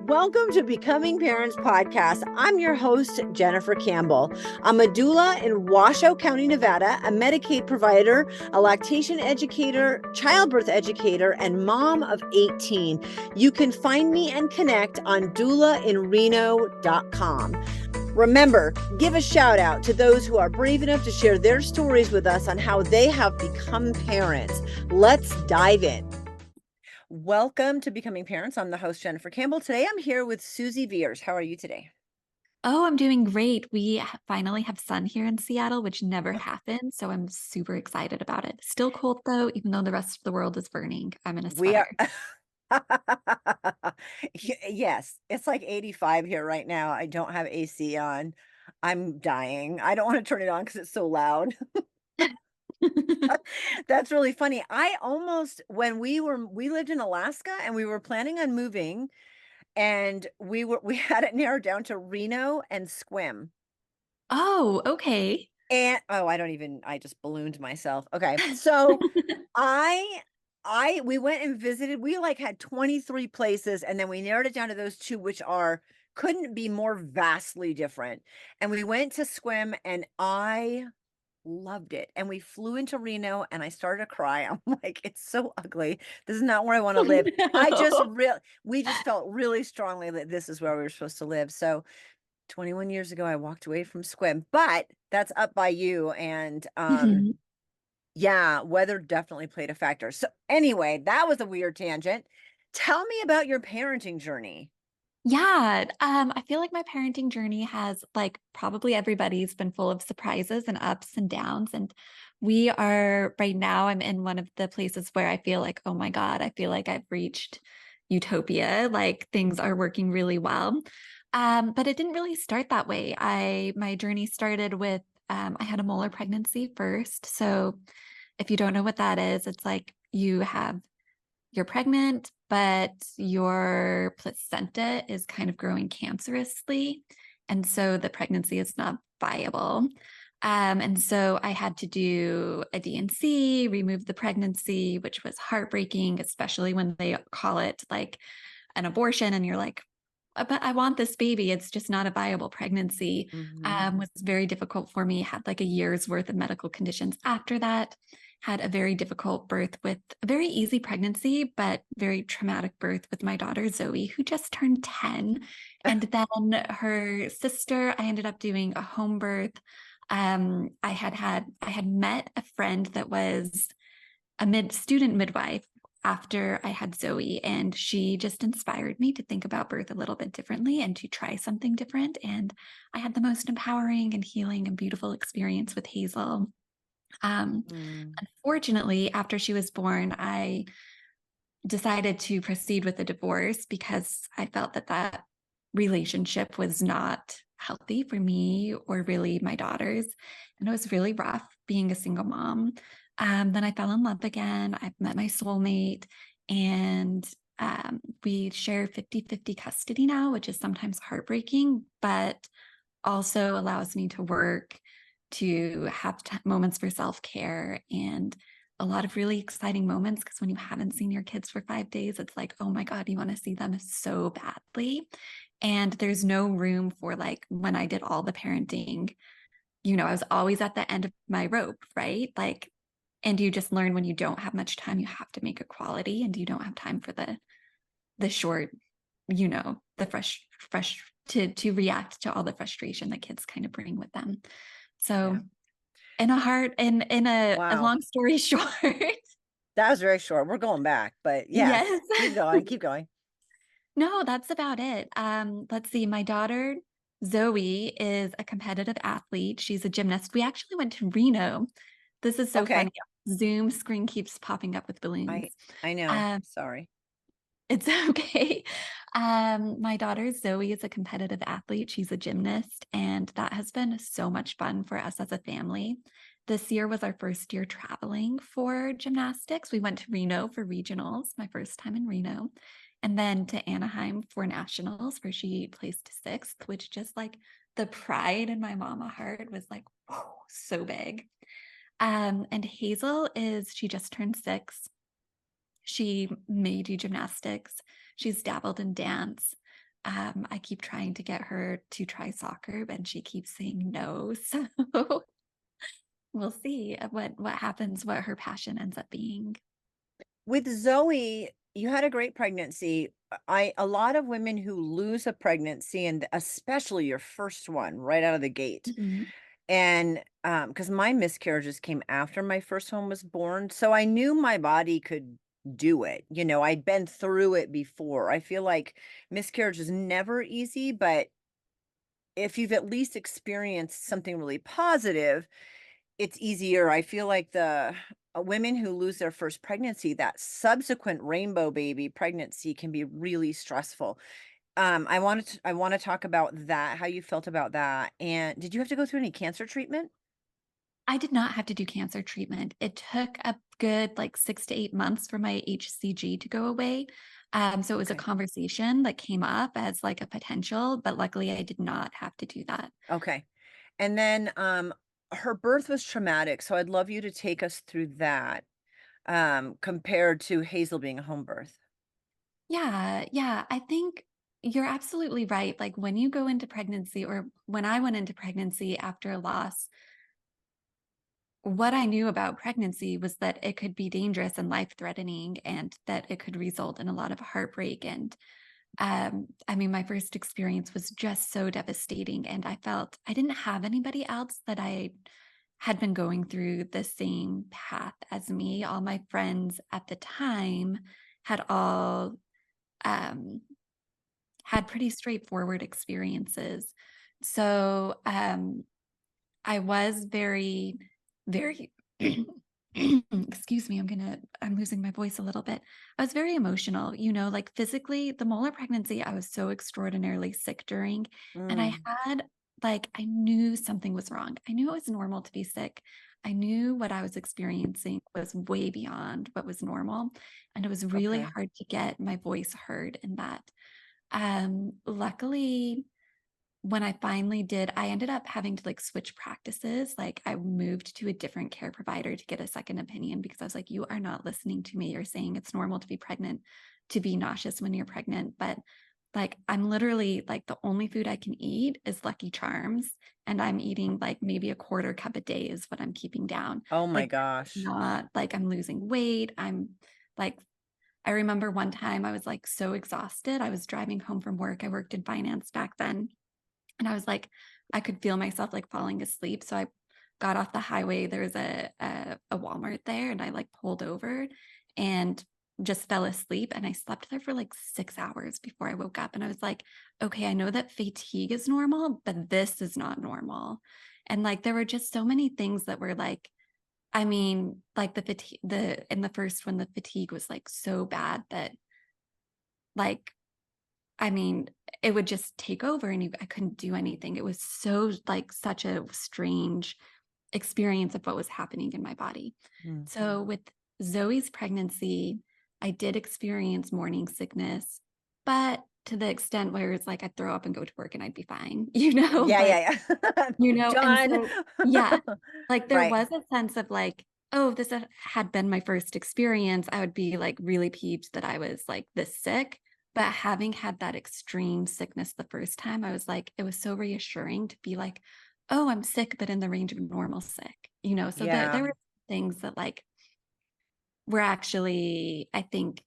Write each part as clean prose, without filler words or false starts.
Welcome to Becoming Parents Podcast. I'm your host, Jennifer Campbell. I'm a doula in Washoe County, Nevada, a Medicaid provider, a lactation educator, childbirth educator, and mom of 18. You can find me and connect on doulainreno.com. Remember, give a shout out to those who are brave enough to share their stories with us on how they have become parents. Let's dive in. Welcome to Becoming Parents. I'm the host, Jennifer Campbell. Today I'm here with Suzzie Vehrs. How are you today? Oh, I'm doing great. We finally have sun here in Seattle, which never happened. So I'm super excited about it. Still cold though, even though the rest of the world is burning. I'm in a We are. sweater. Yes, it's like 85 here right now. I don't have AC on. I'm dying. I don't want to turn it on because it's so loud. That's really funny. When we lived in Alaska and we were planning on moving, and we had it narrowed down to Reno and Squim. Oh, okay. And I just ballooned myself. Okay. So I we went and visited. We like had 23 places, and then we narrowed it down to those two, which are couldn't be more vastly different. And we went to Squim, and I loved it. And we flew into Reno, and I started to cry. I'm like, it's so ugly. This is not where I want to live. No. We just felt really strongly that this is where we were supposed to live. So 21 years ago, I walked away from Squim, but that's up by you. And Mhm. yeah, weather definitely played a factor. So anyway, that was a weird tangent. Tell me about your parenting journey. Yeah, I feel like my parenting journey has, like probably everybody's, been full of surprises and ups and downs. And we are right now, I'm in one of the places where I feel like, oh my God, I feel like I've reached utopia. Like things are working really well. But it didn't really start that way. My journey started with I had a molar pregnancy first. So if you don't know what that is, it's like you're pregnant, but your placenta is kind of growing cancerously. And so the pregnancy is not viable. And so I had to do a D&C, remove the pregnancy, which was heartbreaking, especially when they call it like an abortion and you're like, but I want this baby. It's just not a viable pregnancy. Mhm. Was very difficult for me. Had like a year's worth of medical conditions after that. Had a very difficult birth with a very easy pregnancy, but very traumatic birth with my daughter Zoe, who just turned 10. And then her sister, I ended up doing a home birth. I had met a friend that was a student midwife after I had Zoe, and she just inspired me to think about birth a little bit differently and to try something different. And I had the most empowering and healing and beautiful experience with Hazel. Um, Mm. Unfortunately, after she was born, I decided to proceed with a divorce because I felt that that relationship was not healthy for me or really my daughters. And it was really rough being a single mom. Then I fell in love again. I met my soulmate, and we share 50-50 custody now, which is sometimes heartbreaking, but also allows me to work, to have moments for self-care, and a lot of really exciting moments, because when you haven't seen your kids for 5 days, it's like, oh my God, you want to see them so badly. And there's no room for, like, when I did all the parenting, I was always at the end of my rope, right? Like, and you just learn when you don't have much time, you have to make a quality, and you don't have time for the short, the fresh to react to all the frustration that kids kind of bring with them. Yeah. So in a Wow. long story short, That was very short. We're going back, but yes, yes. keep going, keep going. No, that's about it. Let's see. My daughter Zoe is a competitive athlete. She's a gymnast. We actually went to Reno. This is so Okay. funny. Zoom screen keeps popping up with I balloons. I know. Um, Sorry. it's okay. My daughter Zoe is a competitive athlete. She's a gymnast, and that has been so much fun for us as a family. This year was our first year traveling for gymnastics. We went to Reno for regionals, my first time in Reno, and then to Anaheim for nationals, where she placed sixth, which just like the pride in my mama heart was like, whoa, so big. And she just turned 6. She may do gymnastics. She's dabbled in dance. I keep trying to get her to try soccer, and she keeps saying no. So we'll see what happens, what her passion ends up being. With Zoe, you had a great pregnancy. A lot of women who lose a pregnancy, and especially your first one right out of the gate. Mhm. And because my miscarriages came after my first one was born, so I knew my body could do it. You know, I'd been through it before. I feel like miscarriage is never easy, but if you've at least experienced something really positive, it's easier. I feel like the women who lose their first pregnancy, that subsequent rainbow baby pregnancy can be really stressful. I want to talk about that, how you felt about that. And did you have to go through any cancer treatment? I did not have to do cancer treatment. It took a good like 6 to 8 months for my HCG to go away. So it was a Okay. conversation that came up as like a potential, but luckily I did not have to do that. Okay. And then her birth was traumatic, so I'd love you to take us through that compared to Hazel being a home birth. Yeah, yeah. I think you're absolutely right. Like when you go into pregnancy, or when I went into pregnancy after a loss, what I knew about pregnancy was that it could be dangerous and life threatening, and that it could result in a lot of heartbreak. And I mean, my first experience was just so devastating. And I felt I didn't have anybody else that I had been going through the same path as me. All my friends at the time had all um, had pretty straightforward experiences. So I was very, very, excuse me, I'm losing my voice a little bit. I was very emotional, like physically, the molar pregnancy, I was so extraordinarily sick during. And I Mm, had, like, I knew something was wrong. I knew it was normal to be sick. I knew what I was experiencing was way beyond what was normal. And it was really okay. hard to get my voice heard in that. Luckily, when I finally did, I ended up having to like switch practices. Like I moved to a different care provider to get a second opinion because I was like, you are not listening to me. You're saying it's normal to be pregnant, to be nauseous when you're pregnant. But like, I'm literally like, the only food I can eat is Lucky Charms. And I'm eating like maybe a quarter cup a day is what I'm keeping down. Oh my Like, gosh. not like I'm losing weight. I'm like, I remember one time I was like so exhausted. I was driving home from work. I worked in finance back then, and I was like, I could feel myself like falling asleep. So I got off the highway. There was a Walmart there, and I like pulled over and just fell asleep. And I slept there for like 6 hours before I woke up. And I was like, okay, I know that fatigue is normal, but this is not normal. And like there were just so many things that were like, I mean, like the fatigue, the in the first one, the fatigue was like so bad that like, I mean, it would just take over, and I couldn't do anything. It was so like such a strange experience of what was happening in my body. Mm. So with Zoe's pregnancy, I did experience morning sickness, but to the extent where it's like I'd throw up and go to work and I'd be fine, Yeah, but yeah, yeah. and Done. so yeah, like there Right. was a sense of like, oh, this had been my first experience. I would be like really peeved that I was like this sick. But having had that extreme sickness the first time, I was like, it was so reassuring to be like, oh, I'm sick, but in the range of normal sick. So there Yeah. were things that like were actually, I think,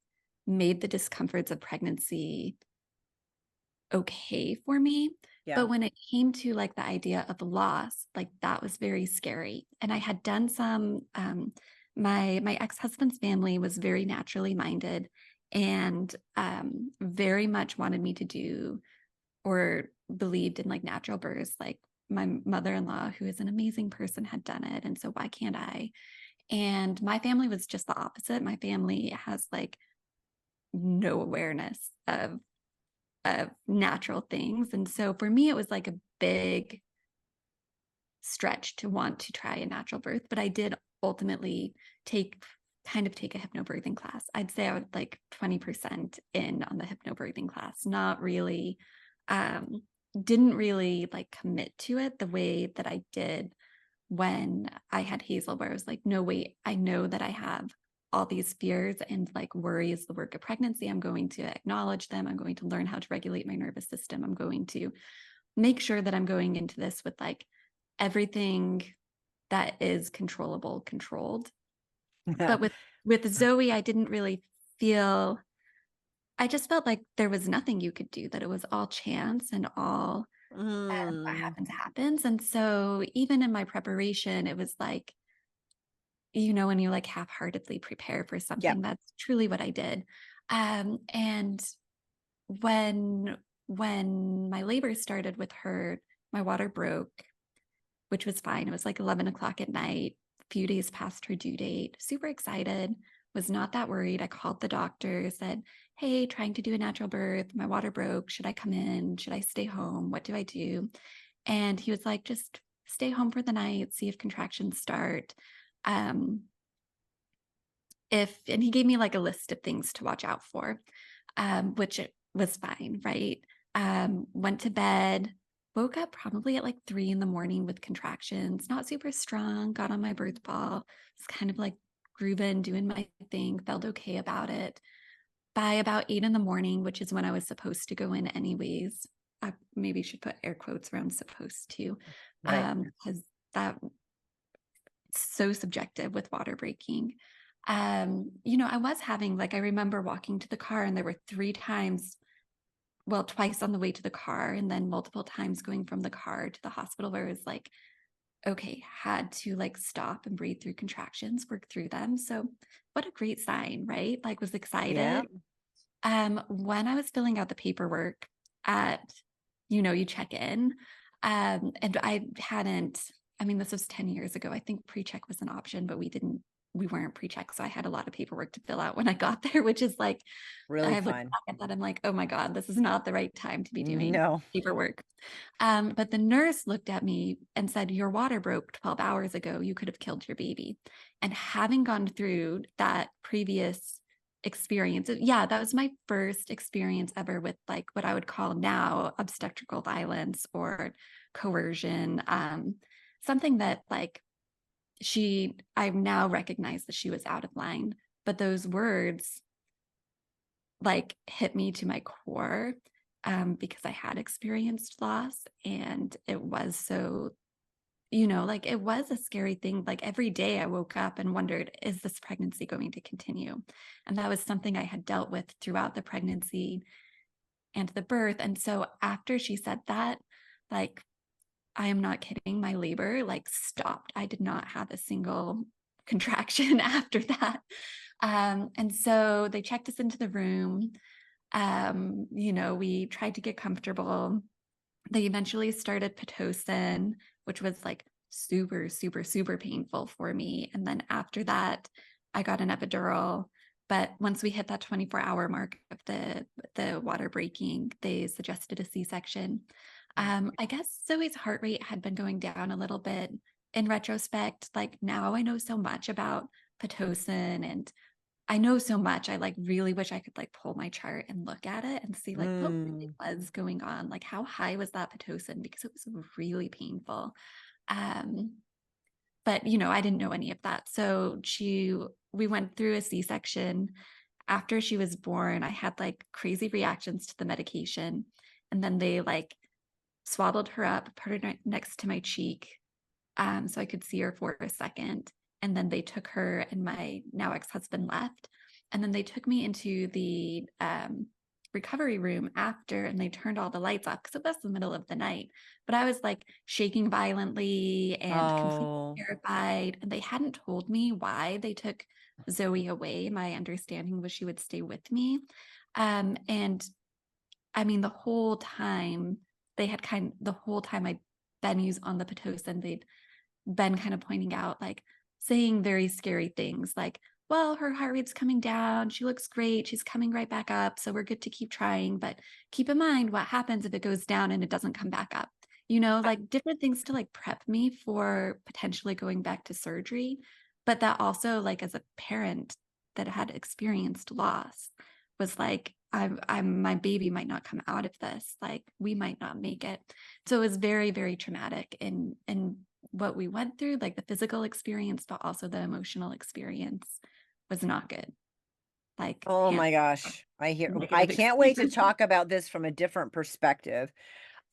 made the discomforts of pregnancy okay for me. Yeah. But when it came to like the idea of loss, like that was very scary. And I had done some my ex-husband's family was very naturally minded, and very much wanted me to do, or believed in, like natural births. Like my mother-in-law, who is an amazing person, had done it. And so why can't I? And my family was just the opposite. My family has like no awareness of natural things. And so for me, it was like a big stretch to want to try a natural birth, but I did ultimately take a hypnobirthing class. I'd say I would like 20% in on the hypnobirthing class, not really, um, didn't really like commit to it the way that I did when I had Hazel, where I was like, no, wait, I know that I have all these fears and like worries the work of pregnancy. I'm going to acknowledge them. I'm going to learn how to regulate my nervous system. I'm going to make sure that I'm going into this with like everything that is controllable, controlled. Yeah. But with Zoe, I didn't really feel, I just felt like there was nothing you could do, that it was all chance and all what Mm. happens, happens. And so even in my preparation, it was like, you know, when you like half-heartedly prepare for Yep. something, that's truly what I did. And when my labor started with her, my water broke, which was fine. It was like 11 o'clock at night, a few days past her due date, super excited, was not that worried. I called the doctor, said, hey, trying to do a natural birth. My water broke. Should I come in? Should I stay home? What do I do? And he was like, just stay home for the night, see if contractions start. Um, and he gave me like a list of things to watch out for, which it was fine, right? Went to bed, woke up probably at like 3 a.m. with contractions, not super strong, got on my birth ball, was kind of like grooving, doing my thing, felt okay about it. By about 8 a.m, which is when I was supposed to go in anyways, I maybe should put air quotes around supposed to, Right. because that so subjective with water breaking. You know, I was having, like, I remember walking to the car and there were 3 times, well, twice on the way to the car, and then multiple times going from the car to the hospital where it was like, okay, had to like stop and breathe through contractions, work through them. So what a great sign, right? Like, was Yeah. excited. When I was filling out the paperwork at, you know, you check in, and I hadn't, I mean, this was 10 years ago. I think pre-check was an option, but we weren't pre-check. So I had a lot of paperwork to fill out when I got there, which is like, Really I look fun. back at that, I'm like, oh my God, this is not the right time to be doing No. paperwork. But the nurse looked at me and said, your water broke 12 hours ago. You could have killed your baby. And having gone through that previous experience, yeah, that was my first experience ever with like what I would call now obstetrical violence or coercion. Something that like I now recognize that she was out of line, but those words like hit me to my core, because I had experienced loss, and it was so, you know, like it was a scary thing. Like every day I woke up and wondered, is this pregnancy going to continue? And that was something I had dealt with throughout the pregnancy and the birth. And so after she said that, like, I am not kidding, my labor like stopped. I did not have a single contraction after that. And so they checked us into the room. You know, we tried to get comfortable. They eventually started Pitocin, which was like super, super, super painful for me. And then after that, I got an epidural. But once we hit that 24-hour mark of the water breaking, they suggested a C-section. I guess Zoe's heart rate had been going down a little bit in retrospect. Like now I know so much about Pitocin, and I know so much. I like really wish I could like pull my chart and look at it and see like what really Mm. was going on. Like how high was that Pitocin? Because it was really painful. Um, but you know, I didn't know any of that. So we went through a C-section. After she was born, I had like crazy reactions to the medication. And then they like swaddled her up, put her next to my cheek, so I could see her for a second. And then they took her, and my now ex-husband left. And then they took me into the recovery room after, and they turned all the lights off because it was the middle of the night. But I was like shaking violently and completely Oh. terrified. And they hadn't told me why they took Zoe away. My understanding was she would stay with me. And I mean, the whole time the whole time I'd been used on the Pitocin, they'd been kind of pointing out, like saying very scary things like, well, her heart rate's coming down. She looks great. She's coming right back up. So we're good to keep trying. But keep in mind what happens if it goes down and it doesn't come back up. You know, I- like different things to like prep me for potentially going back to surgery. But that also, like as a parent that had experienced loss, was like, my baby might not come out of this. Like we might not make it. So it was very, very traumatic in what we went through, like the physical experience, but also the emotional experience was not good. Like, Oh hands my down, gosh. I negative can't wait to experience. talk about this from a different perspective.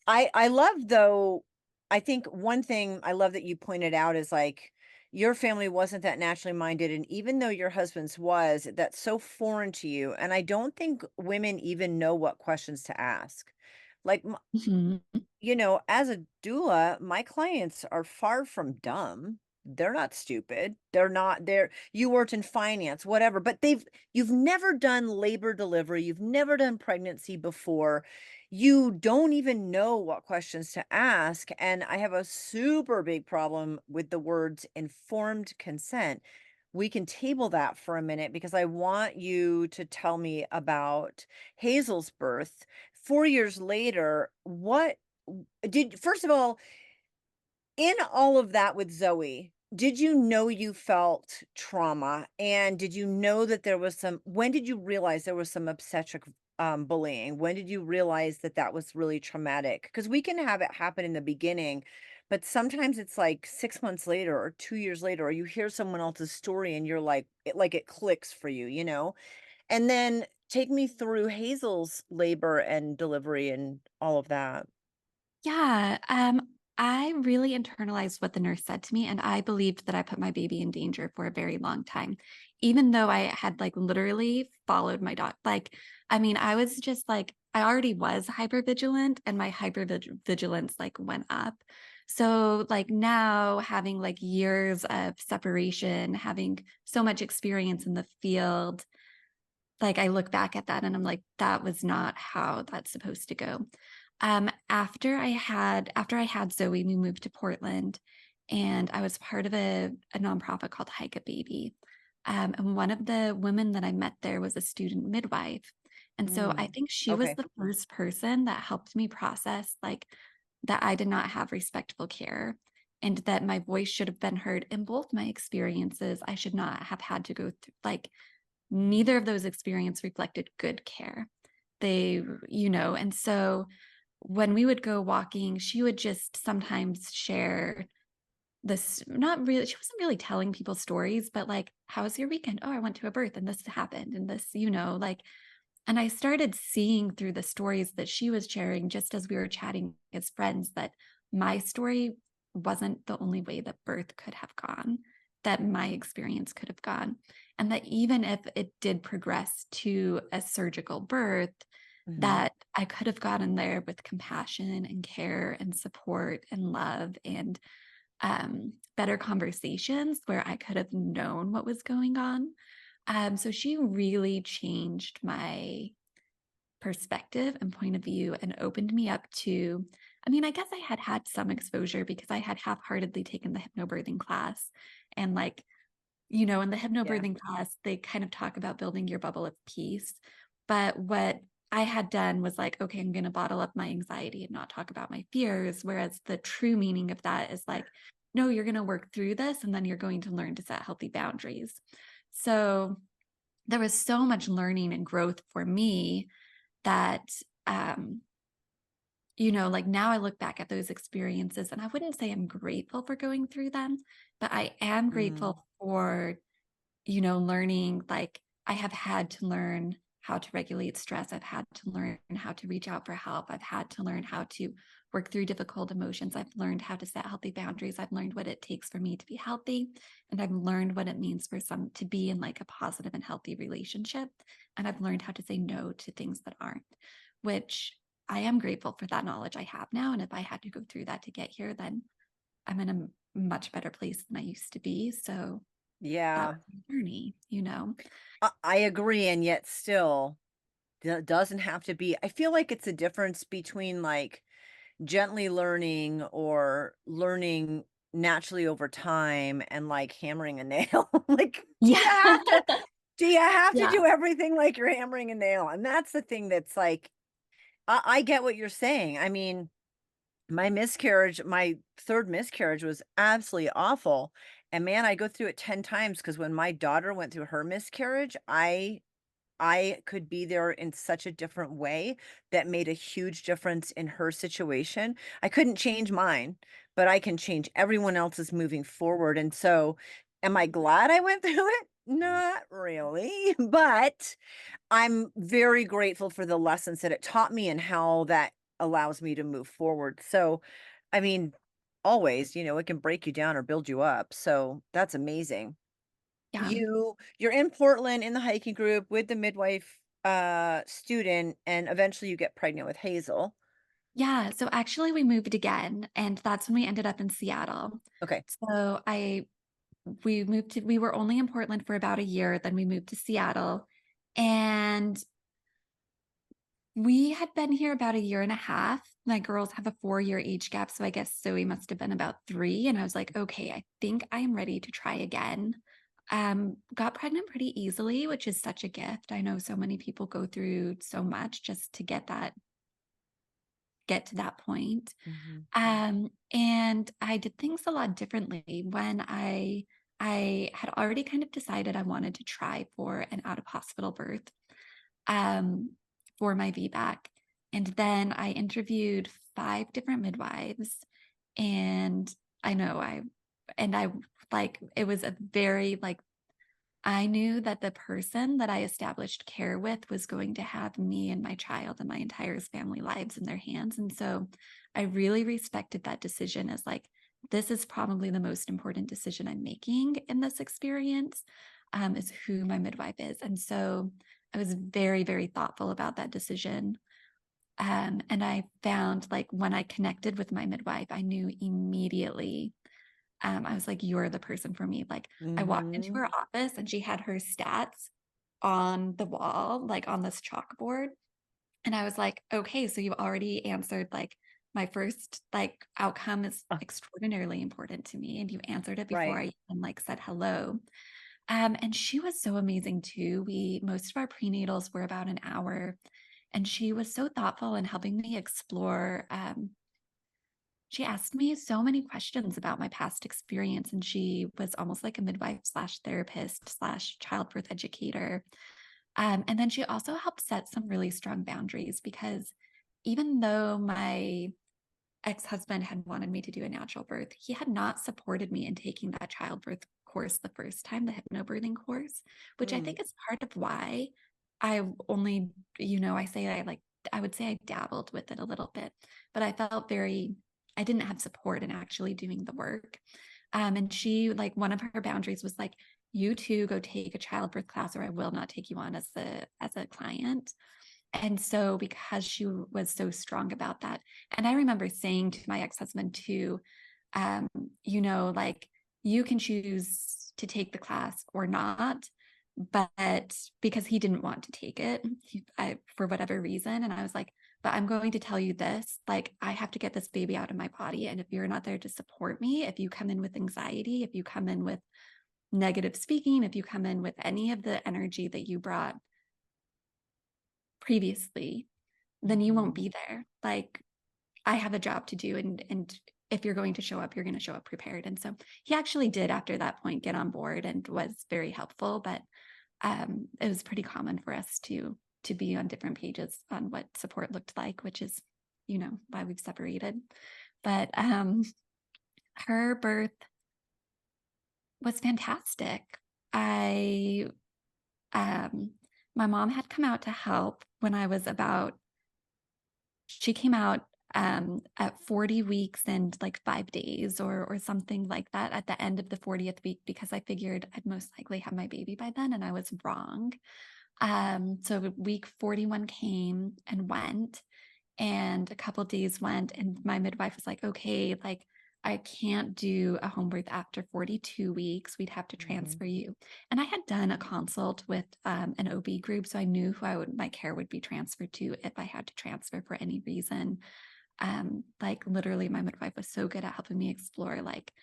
I love though, I think one thing I love that you pointed out is like your family wasn't that naturally minded. And even though your husband's was, that's so foreign to you. And I don't think women even know what questions to ask. Like Mhm. as a doula, my clients are far from dumb. They're not stupid. They're not there. You worked in finance, whatever, but you've never done labor delivery. You've never done pregnancy before. You don't even know what questions to ask. And I have a super big problem with the words informed consent. We can table that for a minute because I want you to tell me about Hazel's birth 4 years later. What did first of all, in all of that with Zoe, did you know you felt trauma? And did you know that there was when did you realize there was some obstetric bullying? When did you realize that that was really traumatic? Because we can have it happen in the beginning, but sometimes it's like 6 months later or 2 years later, or you hear someone else's story and you're like, it clicks for you. And then take me through Hazel's labor and delivery and all of that. Yeah, I really internalized what the nurse said to me, and I believed that I put my baby in danger for a very long time, even though I had like literally followed my dog. Like, I mean, I was just like, I already was hyper vigilant, and my hyper vigilance like went up. So, like, now having like years of separation, having so much experience in the field, like, I look back at that and I'm like, that was not how that's supposed to go. After I had Zoe, we moved to Portland, and I was part of a nonprofit called Hike a Baby. And one of the women that I met there was a student midwife. And so I Mm, think she was okay. the first person that helped me process like that I did not have respectful care, and that my voice should have been heard in both my experiences. I should not have had to go through like neither of those experiences reflected good care. And so when we would go walking, she would just sometimes share this, not really, she wasn't really telling people stories, but like, how was your weekend? Oh, I went to a birth and this happened and this, like, and I started seeing through the stories that she was sharing just as we were chatting as friends that my story wasn't the only way that birth could have gone, that my experience could have gone. And that even if it did progress to a surgical birth, Mhm. that I could have gotten there with compassion and care and support and love and better conversations where I could have known what was going on. So she really changed my perspective and point of view and opened me up to, I mean, I guess I had had some exposure because I had half-heartedly taken the hypnobirthing class. And like, in the Yeah. hypnobirthing class, they kind of talk about building your bubble of peace. But what I had done was like, okay, I'm going to bottle up my anxiety and not talk about my fears. Whereas the true meaning of that is like, no, you're going to work through this and then you're going to learn to set healthy boundaries. So there was so much learning and growth for me that, um, like now I look back at those experiences and I wouldn't say I'm grateful for going through them, but I am Mm, grateful for learning, like I have had to learn how to regulate stress. I've had to learn how to reach out for help. I've had to learn how to work through difficult emotions. I've learned how to set healthy boundaries. I've learned what it takes for me to be healthy. And I've learned what it means for some to be in like a positive and healthy relationship. And I've learned how to say no to things that aren't, which I am grateful for that knowledge I have now. And if I had to go through that to get here, then I'm in a much better place than I used to be. So that yeah, was my journey. I agree, and yet still, doesn't have to be. I feel like it's a difference between like gently learning or learning naturally over time and like hammering a nail. Like, Yeah. do you have to Yeah. do everything like you're hammering a nail? And that's the thing that's like, I get what you're saying. I mean, my third miscarriage was absolutely awful. And man, I go through it 10 times because when my daughter went through her miscarriage, I could be there in such a different way that made a huge difference in her situation. I couldn't change mine, but I can change everyone else's moving forward. And so, am I glad I went through it? Not really, but I'm very grateful for the lessons that it taught me and how that allows me to move forward. So, I mean, always, it can break you down or build you up. So that's amazing. Yeah. You're in Portland in the hiking group with the midwife student, and eventually you get pregnant with Hazel. Yeah, so actually we moved again, and that's when we ended up in Seattle. Okay. So we were only in Portland for about a year, then we moved to Seattle, and we had been here about a year and a half. My girls have a 4-year age gap, so I guess Zoe must have been about 3, and I was like, "Okay, I think I am ready to try again." Got pregnant pretty easily, which is such a gift. I know so many people go through so much just to get to that point. Mhm. And I did things a lot differently when I had already kind of decided I wanted to try for an out of hospital birth um, for my VBAC. And then I interviewed 5 different midwives, and I know I like it was a very like I knew that the person that I established care with was going to have me and my child and my entire family lives in their hands. And so I really respected that decision as like, this is probably the most important decision I'm making in this experience, is who my midwife is. And so I was very, very thoughtful about that decision. And I found like when I connected with my midwife, I knew immediately I was like, "You're the person for me." Like, I walked into Mhm. her office and she had her stats on the wall, like on this chalkboard. And I was like, "Okay, so you've already answered like my first like outcome is Uh, extraordinarily important to me. And you answered it before right. I even like said hello." And she was so amazing too. Most of our prenatals were about an hour, and she was so thoughtful in helping me explore she asked me so many questions about my past experience, and she was almost like a midwife slash therapist slash childbirth educator. And then she also helped set some really strong boundaries because even though my ex-husband had wanted me to do a natural birth, he had not supported me in taking that childbirth course the first time, the hypnobirthing course, which I Mm. think is part of why I only, I say I would say I dabbled with it a little bit, but I didn't have support in actually doing the work. And she, like, one of her boundaries was like, you two go take a childbirth class or I will not take you on as a client. And so because she was so strong about that, and I remember saying to my ex-husband too, um, like you can choose to take the class or not, but because he didn't want to take it for whatever reason. And I was like, but I'm going to tell you this, like, I have to get this baby out of my body. And if you're not there to support me, if you come in with anxiety, if you come in with negative speaking, if you come in with any of the energy that you brought previously, then you won't Mhm. be there. Like I have a job to do and if you're going to show up, you're going to show up prepared. And so he actually did after that point get on board and was very helpful, but it was pretty common for us to be on different pages on what support looked like, which is, why we've separated. But her birth was fantastic. I um my mom had come out to help when I was about she came out at 40 weeks and like 5 days or something like that at the end of the 40th week because I figured I'd most likely have my baby by then and I was wrong. So week 41 came and went, and a couple days went, and my midwife was like, okay, like I can't do a home birth after 42 weeks. We'd have to Mhm. transfer you. And I had done a consult with an OB group, so I knew who my care would be transferred to if I had to transfer for any reason. Like literally my midwife was so good at helping me explore like,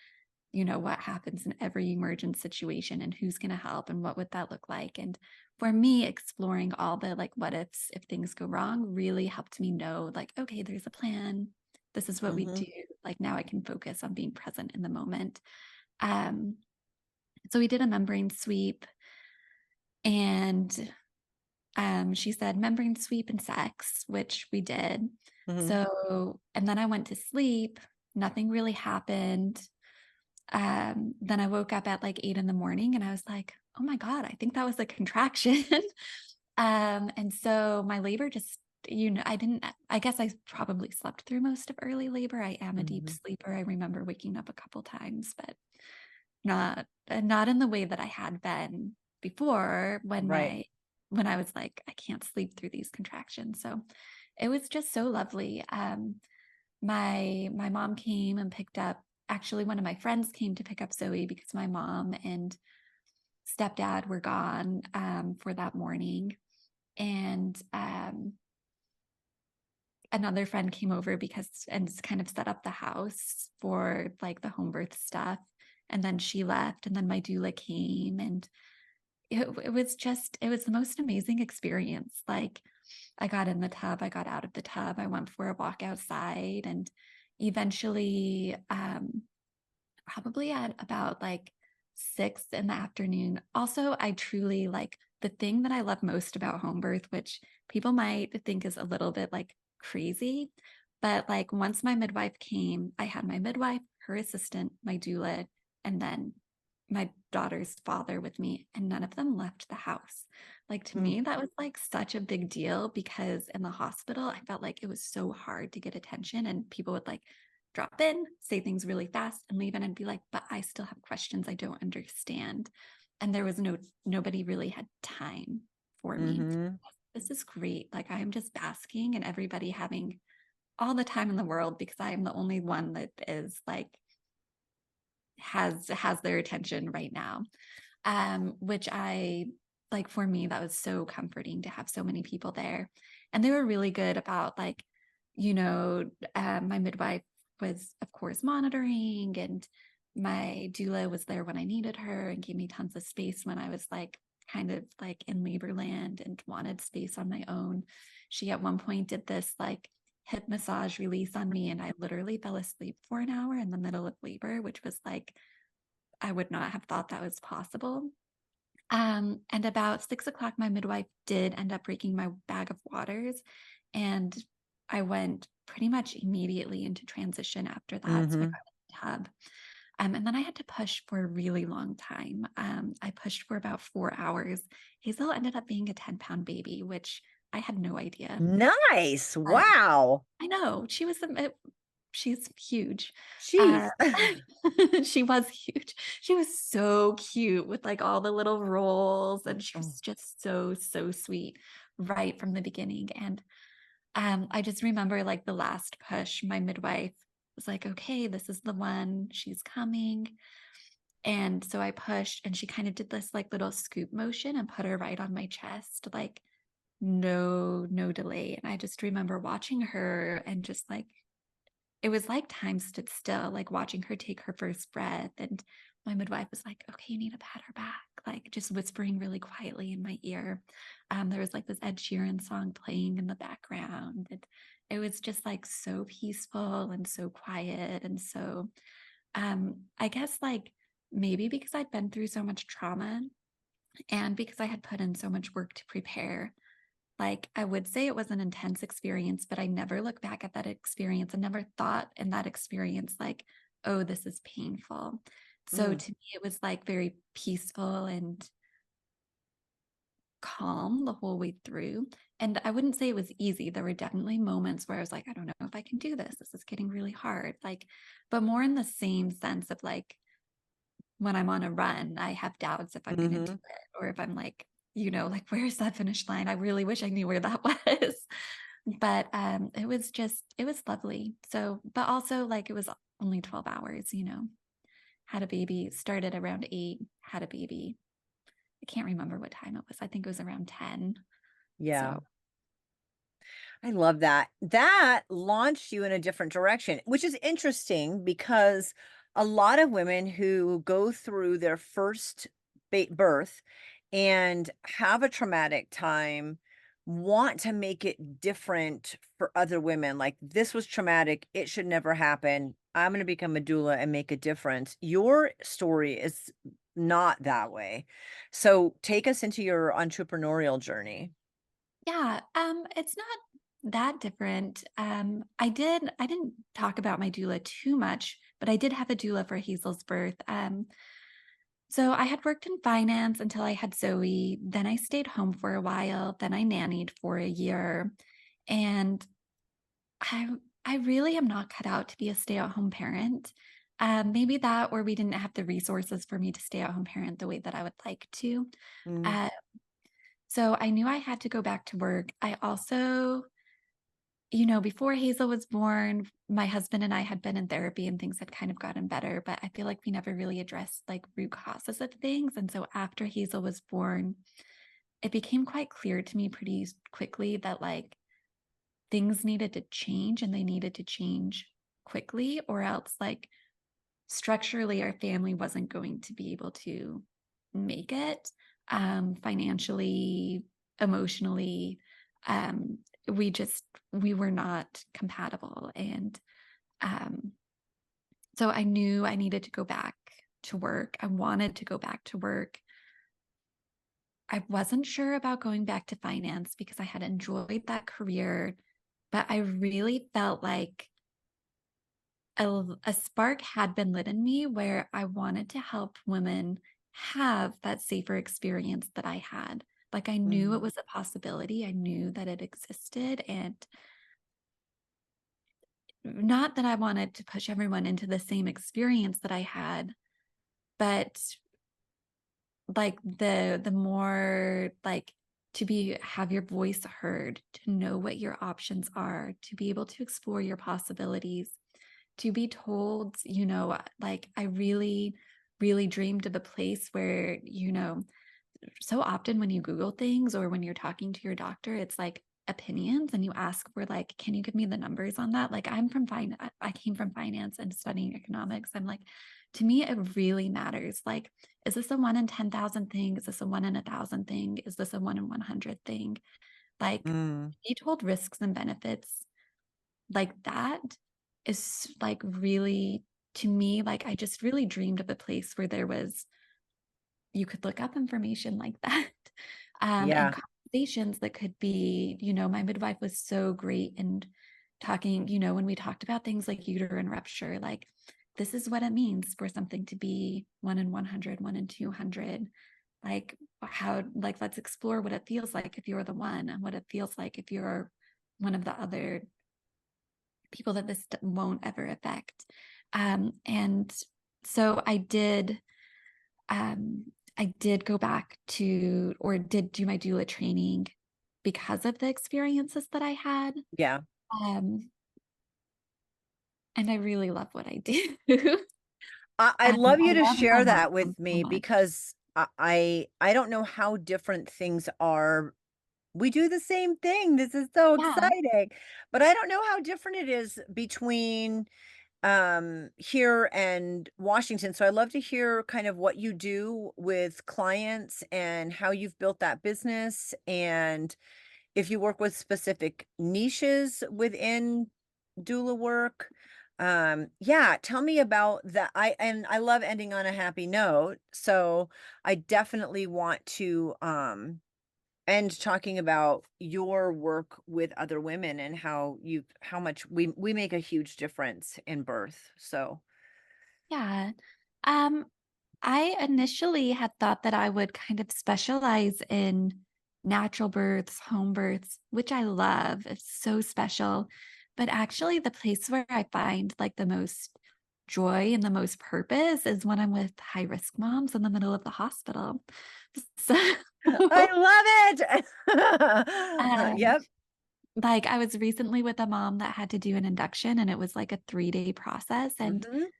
what happens in every emergent situation and who's going to help and what would that look like. And for me, exploring all the like what ifs if things go wrong really helped me know like, okay, there's a plan. This is what we do. Mhm. Like now I can focus on being present in the moment. Um, so we did a membrane sweep, and she said membrane sweep and sex, which we did. Mhm. So, and then I went to sleep. Nothing really happened. Then I woke up at like 8 in the morning and I was like, oh my God, I think that was a contraction. And so my labor just, I guess I probably slept through most of early labor. I am a deep Mhm. sleeper. I remember waking up a couple times, but not in the way that I had been before Right. when I was like, I can't sleep through these contractions. So it was just so lovely. My mom came and picked up, actually one of my friends came to pick up Zoe because my mom and stepdad were gone for that morning. And another friend came over and kind of set up the house for like the home birth stuff. And then she left, and then my doula came, and it was the most amazing experience. Like, I got in the tub, I got out of the tub, I went for a walk outside, and eventually, probably at about like 6 in the afternoon. Also, I truly like the thing that I love most about home birth, which people might think is a little bit like crazy, but like once my midwife came, I had my midwife, her assistant, my doula, and then my daughter's father with me, and none of them left the house. Like, to Mm. me, that was like such a big deal because in the hospital, I felt like it was so hard to get attention, and people would like drop in, say things really fast, and leave. And I'd be like, but I still have questions I don't understand. And there was nobody really had time for me. Mhm. This is great. Like, I am just basking and everybody having all the time in the world because I am the only one that is like has their attention right now. Which I like, for me, that was so comforting to have so many people there. And they were really good about like, my midwife was of course monitoring, and my doula was there when I needed her and gave me tons of space when I was like kind of like in labor land and wanted space on my own. She at one point did this like hip massage release on me, and I literally fell asleep for an hour in the middle of labor, which was like, I would not have thought that was possible. And about 6 o'clock, my midwife did end up breaking my bag of waters, and I went pretty much immediately into transition after that. So I Mhm. got in the tub. And then I had to push for a really long time. I pushed for about 4 hours. Hazel ended up being a 10-pound baby, which I had no idea. Nice. Uh, Wow. I know she's huge. Uh, Jeez. she was huge. She was so cute with like all the little rolls, and she Oh. was just so, so sweet right from the beginning. And I just remember like the last push, my midwife was like, okay, this is the one, she's coming. And so I pushed, and she kind of did this like little scoop motion and put her right on my chest, like no delay. And I just remember watching her and just like, it was like time stood still, like watching her take her first breath. And my midwife was like, okay, you need to pat her back, like just whispering really quietly in my ear. There was like this Ed Sheeran song playing in the background. And it was just like so peaceful and so quiet. And so I guess like maybe because I'd been through so much trauma and because I had put in so much work to prepare, like, I would say it was an intense experience, but I never look back at that experience and never thought in that experience, like, oh, this is painful. So Mm. to me, it was like very peaceful and calm the whole way through. And I wouldn't say it was easy. There were definitely moments where I was like, I don't know if I can do this. This is getting really hard. Like, but more in the same sense of like, when I'm on a run, I have doubts if I'm going to do Mhm. it, or if I'm like, like, where's that finish line? I really wish I knew where that was. But it was lovely. So, but also like it was only 12 hours, had a baby, started around 8, had a baby. I can't remember what time it was. I think it was around 10. Yeah. So, I love that. That launched you in a different direction, which is interesting because a lot of women who go through their first birth and have a traumatic time want to make it different for other women. Like, this was traumatic. It should never happen. I'm going to become a doula and make a difference. Your story is not that way. So, take us into your entrepreneurial journey. yeah, it's not that different. I didn't talk about my doula too much, but I did have a doula for Hazel's birth. So I had worked in finance until I had Zoe. Then I stayed home for a while. Then I nannied for a year. And I I really am not cut out to be a stay-at-home parent. Maybe that, or we didn't have the resources for me to stay-at-home parent the way that I would like to. Mm, Uh, so I knew I had to go back to work. I also, before Hazel was born, my husband and I had been in therapy and things had kind of gotten better, but I feel like we never really addressed like root causes of things. And so after Hazel was born, it became quite clear to me pretty quickly that like things needed to change and they needed to change quickly, or else like structurally our family wasn't going to be able to make it, financially, emotionally. um we were not compatible, and um so I knew I needed to go back to work. I wanted to go back to work. I wasn't sure about going back to finance because I had enjoyed that career, but I really felt like a spark had been lit in me where I wanted to help women have that safer experience that I had. Like I knew it mm, was a possibility. I knew that it existed. And not that I wanted to push everyone into the same experience that I had, but like the more like to be have your voice heard, to know what your options are, to be able to explore your possibilities, to be told, like I really, really dreamed of a place where, so often when you Google things or when you're talking to your doctor, it's like opinions and you ask for like, can you give me the numbers on that? Like I'm from I came from finance and studying economics. I'm like, to me, it really matters. Like, is this a 1 in 10,000 thing? Is this a 1 in 1,000 thing? Is this a 1 in 100 thing? Like, mm. be told risks and benefits like that is like really, to me, like I just really dreamed of a place where there was, you could look up information like that. And Yeah. conversations that could be, my midwife was so great in talking, when we talked about things like uterine rupture, like this is what it means for something to be 1 in 100, 1 in 200. Like how, like, let's explore what it feels like if you're the one and what it feels like if you're one of the other people that this won't ever affect. And so um, I did go back to, or did do my doula training because of the experiences that I had. Yeah. Um, and I really love what I do. I'd love I you to love my share that mom with so me much. because I don't know how different things are. We do the same thing. This is so Yeah, exciting. But I don't know how different it is between here and Washington. So I'd love to hear kind of what you do with clients and how you've built that business and if you work with specific niches within doula work. Yeah, tell me about that. I love ending on a happy note. So I definitely want to end talking about your work with other women and how much we make a huge difference in birth. So, yeah. Um, I initially had thought that I would kind of specialize in natural births, home births, which I love. It's so special. But actually, the place where I find like the most joy and the most purpose is when I'm with high risk moms in the middle of the hospital. So, I love it. um, Yep. like I was recently with a mom that had to do an induction and it was like a 3-day process. And, Mhm.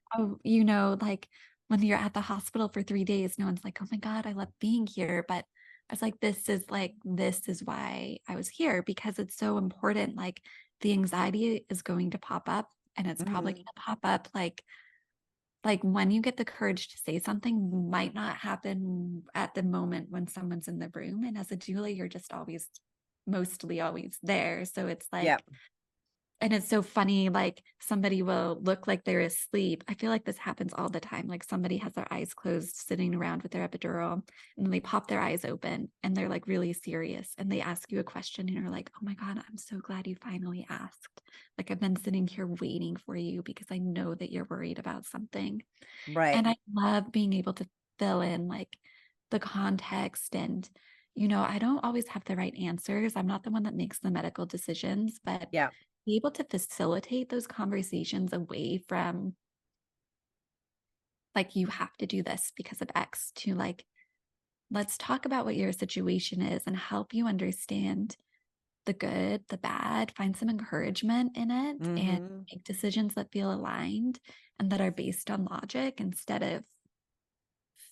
like when you're at the hospital for 3 days, no one's like, oh my God, I love being here. But I was like, this is why I was here because it's so important. Like the anxiety is going to pop up and it's probably going Mhm. to pop up like when you get the courage to say something might not happen at the moment when someone's in the room. And as a doula, you're just always mostly always there. So it's like, Yep. and it's so funny, like somebody will look like they're asleep. I feel like this happens all the time. Like somebody has their eyes closed, sitting around with their epidural, and they pop their eyes open and they're like really serious. And they ask you a question, and you're like, oh my God, I'm so glad you finally asked. Like I've been sitting here waiting for you because I know that you're worried about something. Right. And I love being able to fill in like the context. And, I don't always have the right answers. I'm not the one that makes the medical decisions, but Yeah. be able to facilitate those conversations away from like, you have to do this because of X to like, let's talk about what your situation is and help you understand the good, the bad, find some encouragement in it, and Mhm. make decisions that feel aligned and that are based on logic instead of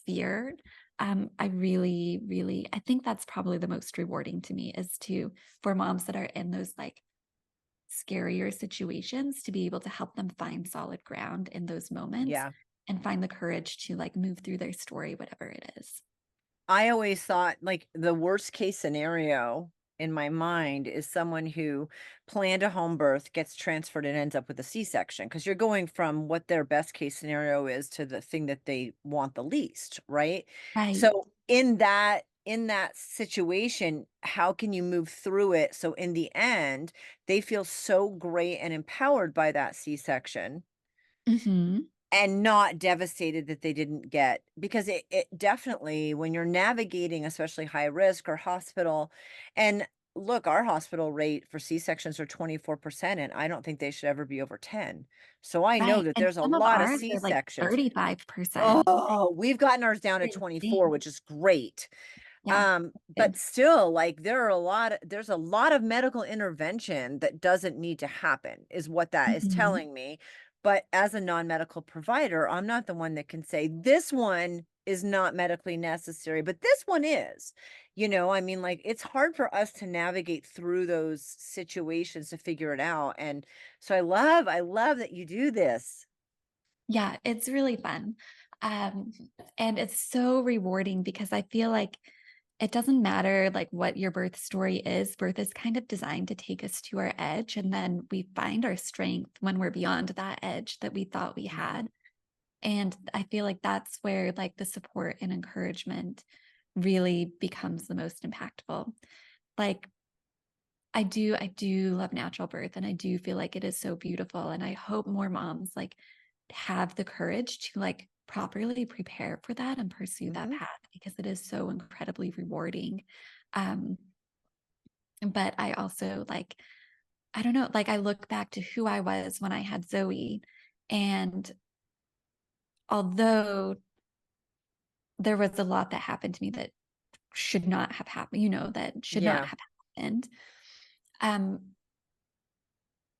fear. I really, really, I think that's probably the most rewarding to me is to, for moms that are in those like scarier situations, to be able to help them find solid ground in those moments Yeah. and find the courage to like move through their story, whatever it is. I always thought like the worst case scenario in my mind is someone who planned a home birth, gets transferred and ends up with a C-section because you're going from what their best case scenario is to the thing that they want the least, right? Right. So in that situation, how can you move through it so in the end they feel so great and empowered by that C-section Hmm. and not devastated that they didn't get because it definitely when you're navigating especially high risk or hospital and look, our hospital rate for C-sections are 24% and I don't think they should ever be over 10. So I know Right. that And there's a some of lot of ours are like C-sections. 35%. Oh, we've gotten ours down to It's 24, insane. which is great. Yeah. But Good. still, like, there's a lot of medical intervention that doesn't need to happen, is what that is Mhm. telling me. But as a non-medical provider, I'm not the one that can say, this one is not medically necessary, but this one is. I mean, like, it's hard for us to navigate through those situations to figure it out. And so I love that you do this. Yeah, it's really fun. Um, and it's so rewarding because I feel like it doesn't matter like what your birth story is. Birth is kind of designed to take us to our edge, and then we find our strength when we're beyond that edge that we thought we Mhm. had. And I feel like that's where like the support and encouragement really becomes the most impactful. Like I do love natural birth and I do feel like it is so beautiful. And I hope more moms like have the courage to like properly prepare for that and pursue that Mhm. path because it is so incredibly rewarding. Um, but I also like, I don't know, like I look back to who I was when I had Zoe. And although there was a lot that happened to me that should not have happened, that should not Yeah. have happened. Um,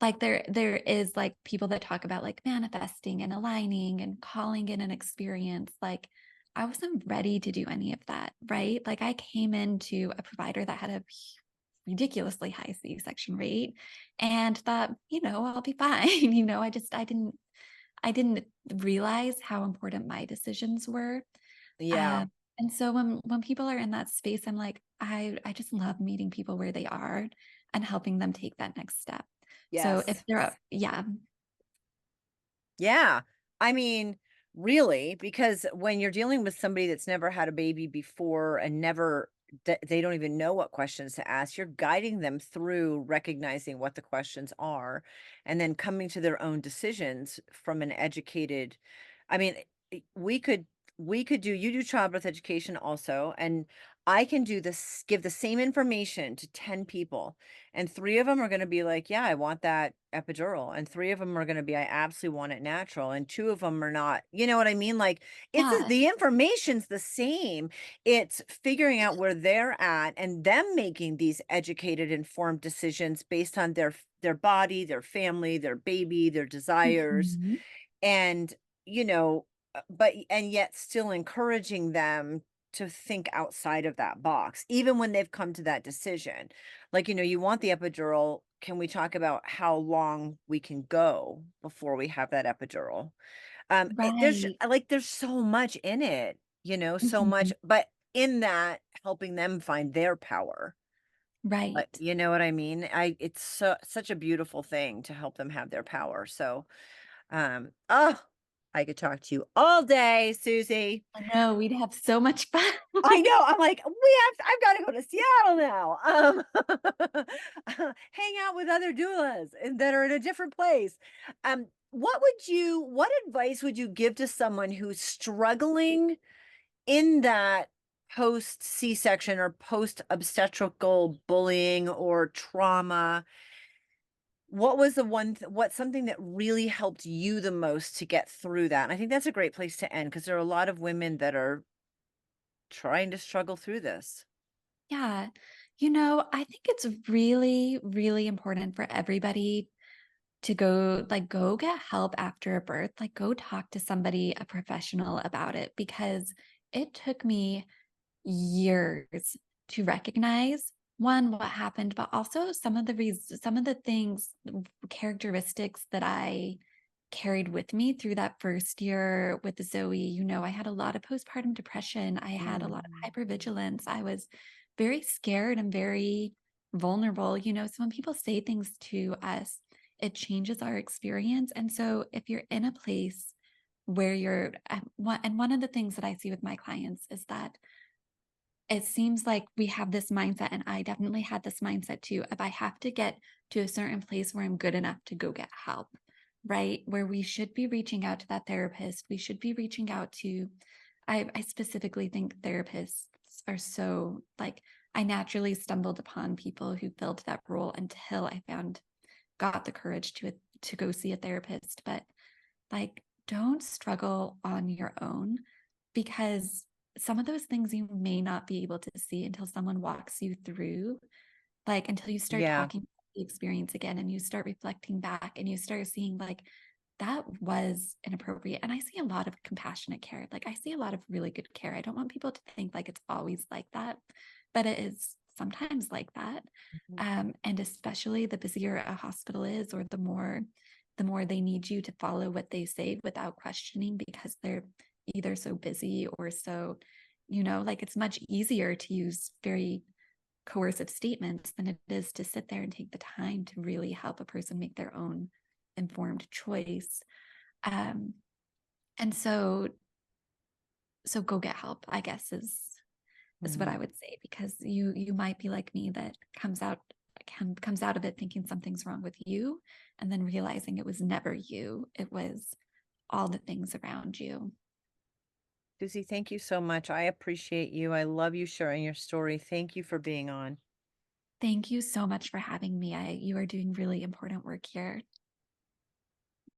like there is like people that talk about like manifesting and aligning and calling in an experience. Like I wasn't ready to do any of that, right? Like I came into a provider that had a ridiculously high C-section rate and thought, I'll be fine. I didn't realize how important my decisions were. Yeah. Um, and so when people are in that space, I'm like, I just love meeting people where they are and helping them take that next step. So if Yes. yeah, Yeah. I mean, really, because when you're dealing with somebody that's never had a baby before and never, they don't even know what questions to ask, you're guiding them through recognizing what the questions are and then coming to their own decisions from an educated, I mean, we could do, you do childbirth education also, and I can do this, give the same information to 10 people and 3 of them are gonna be like, "Yeah, I want that epidural," and 3 of them are gonna be, "I absolutely want it natural," and 2 of them are not, you know what I mean? Like, yeah, the information's the same. It's figuring out where they're at and them making these educated, informed decisions based on their body, their family, their baby, their desires, mhm, and, you know, but and yet still encouraging them to think outside of that box, even when they've come to that decision. Like, you want the epidural. Can we talk about how long we can go before we have that epidural? right, There's so much in it, so much, mhm, but in that helping them find their power. right. You know what I mean? It's such a beautiful thing to help them have their power. So oh, I could talk to you all day, Susie. I know we'd have so much fun. I know. I'm like, I've got to go to Seattle now. Hang out with other doulas and that are in a different place. What advice would you give to someone who's struggling in that post C-section or post obstetrical bullying or trauma, what was the what's something that really helped you the most to get through that? And I think that's a great place to end because there are a lot of women that are trying to struggle through this. Yeah. I think it's really, really important for everybody to go get help after a birth, like go talk to somebody, a professional about it, because it took me years to recognize one, what happened, but also some of the things, characteristics that I carried with me through that first year with Zoe. I had a lot of postpartum depression. I had a lot of Mm. hypervigilance. I was very scared and very vulnerable. So when people say things to us, it changes our experience. And so if you're in a place where and one of the things that I see with my clients is that it seems like we have this mindset, and I definitely had this mindset too, if I have to get to a certain place where I'm good enough to go get help, right? Where we should be reaching out to that therapist. We should be reaching out to, I specifically think therapists are so like, I naturally stumbled upon people who filled that role until got the courage to go see a therapist. But like, don't struggle on your own, because some of those things you may not be able to see until someone walks you through, like until you start Yeah. talking about the experience again and you start reflecting back and you start seeing like that was inappropriate. And I see a lot of compassionate care. Like I see a lot of really good care. I don't want people to think like it's always like that, but it is sometimes like that. Mhm. And especially the busier a hospital is, or the more they need you to follow what they say without questioning, because they're either so busy or so, like it's much easier to use very coercive statements than it is to sit there and take the time to really help a person make their own informed choice. Um, and so go get help, I guess is what I Mhm. would say, because you might be like me, that comes out of it thinking something's wrong with you, and then realizing it was never you, it was all the things around you. Susie, thank you so much. I appreciate you. I love you sharing your story. Thank you for being on. Thank you so much for having me. You are doing really important work here.